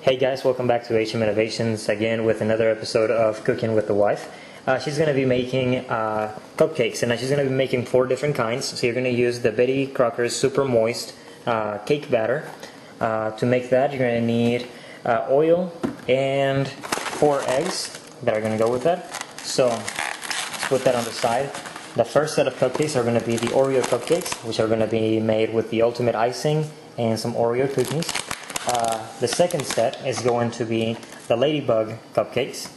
Hey guys, welcome back to HM Innovations again with another episode of Cooking with the Wife. She's going to be making cupcakes, and she's going to be making 4 different kinds. So you're going to use the Betty Crocker's Super Moist cake batter. To make that, you're going to need oil and 4 eggs that are going to go with that. So let's put that on the side. The first set of cupcakes are going to be the Oreo cupcakes, which are going to be made with the ultimate icing and some Oreo cookies. The second set is going to be the Ladybug cupcakes,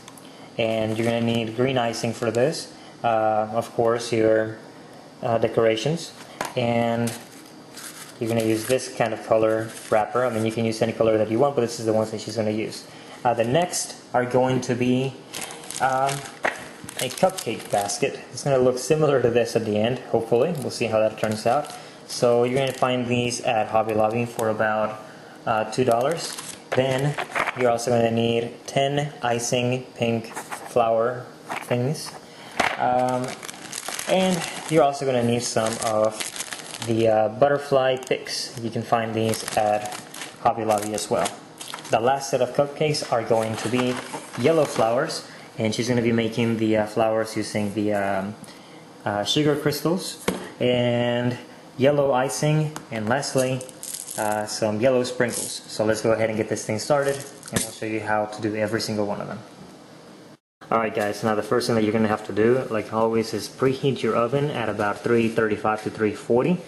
and you're going to need green icing for this. Of course, your decorations, and you're going to use this kind of color wrapper. I mean, you can use any color that you want, but this is the ones that she's going to use. The next are going to be a cupcake basket. It's going to look similar to this at the end, hopefully. We'll see how that turns out. So you're going to find these at Hobby Lobby for about $2. Then you're also going to need 10 icing pink flower things, and you're also going to need some of the butterfly picks. You can find these at Hobby Lobby as well. The last set of cupcakes are going to be yellow flowers, and she's going to be making the flowers using the sugar crystals and yellow icing, and lastly some yellow sprinkles. So let's go ahead and get this thing started, and I'll show you how to do every single one of them. Alright guys, now the first thing that you're going to have to do, like always, is preheat your oven at about 335 to 340.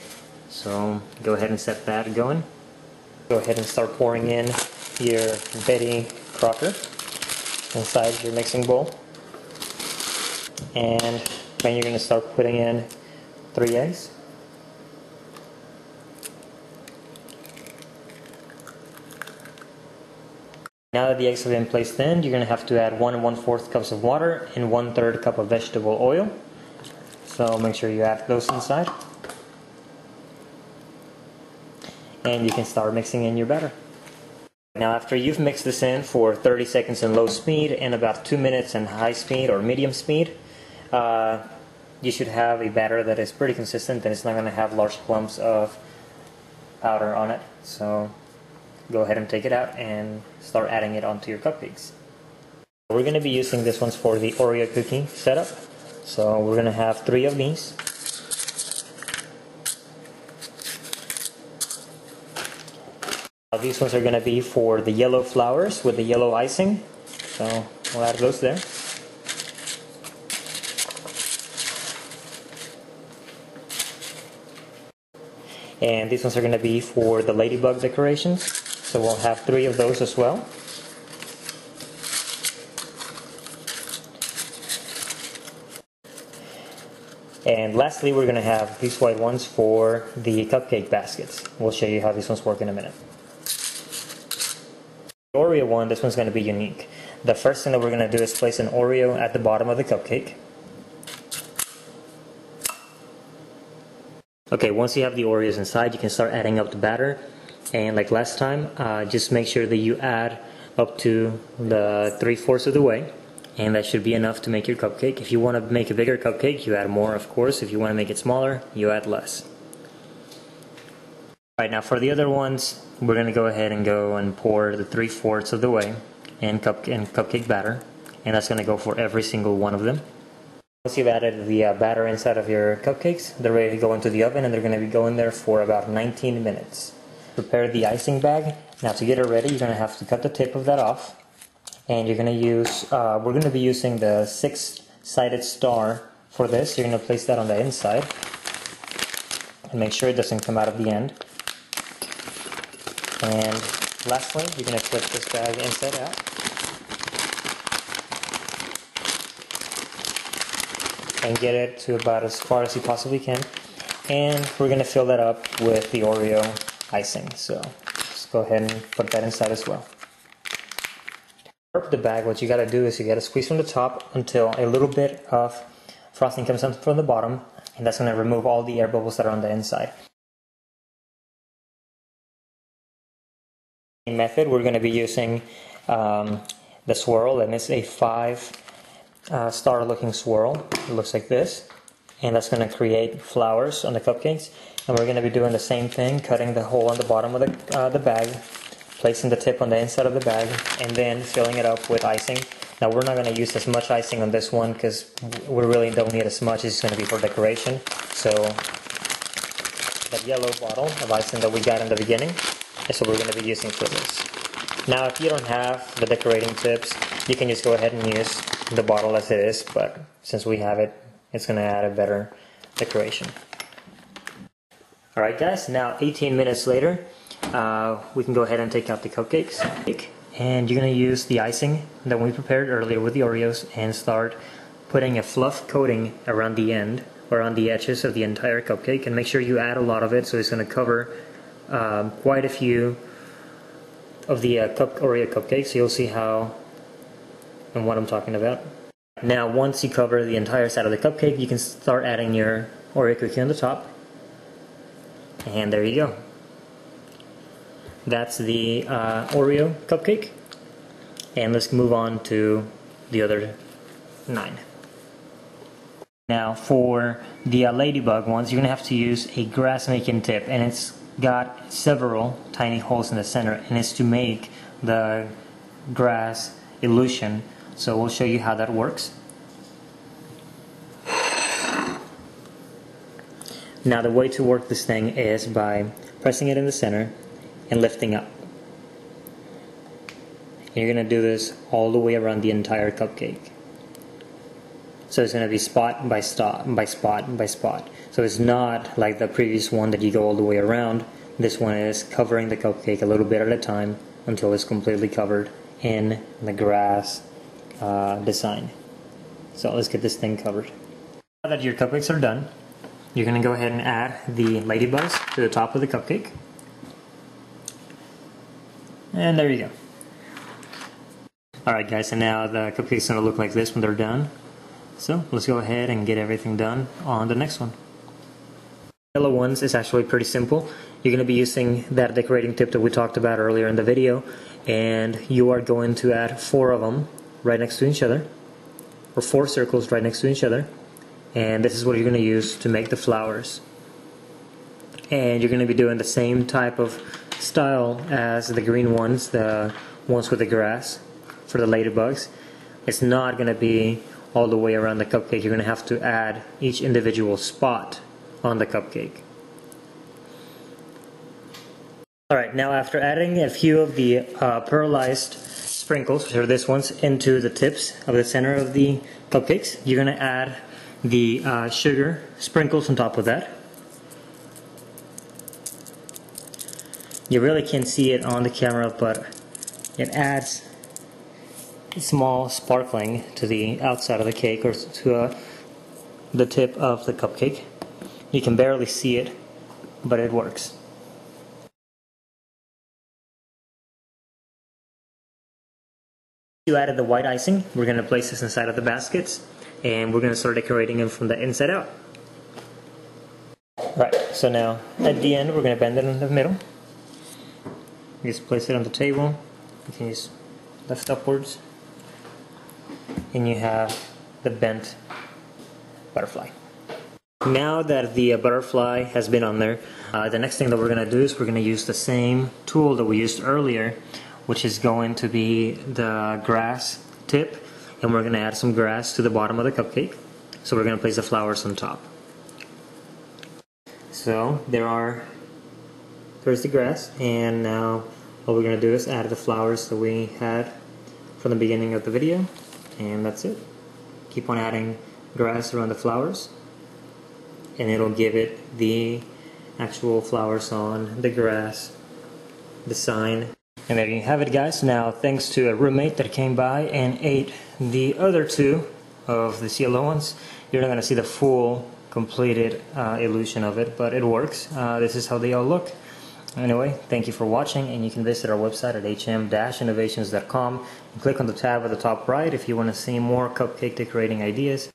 So go ahead and set that going. Go ahead and start pouring in your Betty Crocker inside your mixing bowl. And then you're going to start putting in 3 eggs. Now that the eggs have been placed in, you're going to have to add 1 1/4 cups of water and 1/3 cup of vegetable oil. So make sure you add those inside. And you can start mixing in your batter. Now after you've mixed this in for 30 seconds in low speed and about 2 minutes in high speed or medium speed, you should have a batter that is pretty consistent, and it's not going to have large clumps of powder on it. So go ahead and take it out and start adding it onto your cupcakes. We're going to be using this ones for the Oreo cookie setup. So we're going to have 3 of these. These ones are going to be for the yellow flowers with the yellow icing. So we'll add those there. And these ones are going to be for the ladybug decorations. So we'll have 3 of those as well. And lastly, we're going to have these white ones for the cupcake baskets. We'll show you how these ones work in a minute. The Oreo one, this one's going to be unique. The first thing that we're going to do is place an Oreo at the bottom of the cupcake. Okay, once you have the Oreos inside, you can start adding up the batter. And like last time, just make sure that you add up to the 3/4 of the way, and that should be enough to make your cupcake. If you want to make a bigger cupcake, you add more, of course. If you want to make it smaller, you add less. Alright, now for the other ones, we're going to go ahead and pour the 3/4 of the way in cupcake batter, and that's going to go for every single one of them. Once you've added the batter inside of your cupcakes, they're ready to go into the oven, and they're going to be going there for about 19 minutes. Prepare the icing bag. Now to get it ready, you're going to have to cut the tip of that off, and you're going to use, we're going to be using the 6-sided star for this. You're going to place that on the inside, and make sure it doesn't come out of the end. And lastly, you're going to flip this bag inside out. And get it to about as far as you possibly can. And we're going to fill that up with the Oreo icing. So just go ahead and put that inside as well. To warp the bag, what you got to do is you got to squeeze from the top until a little bit of frosting comes out from the bottom, and that's going to remove all the air bubbles that are on the inside. In method, we're going to be using the swirl, and it's a 5-star looking swirl. It looks like this, and that's going to create flowers on the cupcakes. And we're going to be doing the same thing, cutting the hole on the bottom of the bag, placing the tip on the inside of the bag, and then filling it up with icing. Now we're not going to use as much icing on this one because we really don't need as much. It's going to be for decoration. So that yellow bottle of icing that we got in the beginning is what we're going to be using for this. Now if you don't have the decorating tips, you can just go ahead and use the bottle as it is, but since we have it, it's going to add a better decoration. Alright guys, now 18 minutes later, we can go ahead and take out the cupcakes. And you're going to use the icing that we prepared earlier with the Oreos and start putting a fluff coating around the end or on the edges of the entire cupcake, and make sure you add a lot of it so it's going to cover quite a few of the Oreo cupcakes. You'll see how and what I'm talking about. Now once you cover the entire side of the cupcake, you can start adding your Oreo cookie on the top. And there you go. That's the Oreo cupcake. And let's move on to the other 9. Now for the ladybug ones, you're going to have to use a grass making tip, and it's got several tiny holes in the center, and it's to make the grass illusion. So we'll show you how that works. Now the way to work this thing is by pressing it in the center and lifting up. And you're going to do this all the way around the entire cupcake. So it's going to be spot by spot by spot by spot. So it's not like the previous one that you go all the way around. This one is covering the cupcake a little bit at a time until it's completely covered in the grass design. So let's get this thing covered. Now that your cupcakes are done, you're going to go ahead and add the ladybugs to the top of the cupcake. And there you go. Alright guys, and now the cupcake's going to look like this when they're done. So let's go ahead and get everything done on the next one. The yellow ones is actually pretty simple. You're going to be using that decorating tip that we talked about earlier in the video, and you are going to add 4 of them right next to each other, or 4 circles right next to each other, and this is what you're going to use to make the flowers. And you're going to be doing the same type of style as the green ones, the ones with the grass for the ladybugs. It's not going to be all the way around the cupcake. You're going to have to add each individual spot on the cupcake. Alright, now after adding a few of the pearlized sprinkles, which are this ones, into the tips of the center of the cupcakes, you're going to add the sugar sprinkles on top of that. You really can't see it on the camera, but it adds small sparkling to the outside of the cake, or to the tip of the cupcake. You can barely see it, but it works. You added the white icing. We're going to place this inside of the baskets, and we're going to start decorating them from the inside out. Right, so now at the end we're going to bend it in the middle. You just place it on the table. You can just lift upwards, and you have the bent butterfly. Now that the butterfly has been on there, the next thing that we're going to do is we're going to use the same tool that we used earlier, which is going to be the grass tip, and we're going to add some grass to the bottom of the cupcake. So we're going to place the flowers on top. So there's the grass, and now what we're going to do is add the flowers that we had from the beginning of the video, and that's it. Keep on adding grass around the flowers, and it'll give it the actual flowers on the grass design. And there you have it, guys. Now, thanks to a roommate that came by and ate the other 2 of the yellow ones, you're not going to see the full completed illusion of it, but it works. This is how they all look. Anyway, thank you for watching, and you can visit our website at hm-innovations.com and click on the tab at the top right if you want to see more cupcake decorating ideas.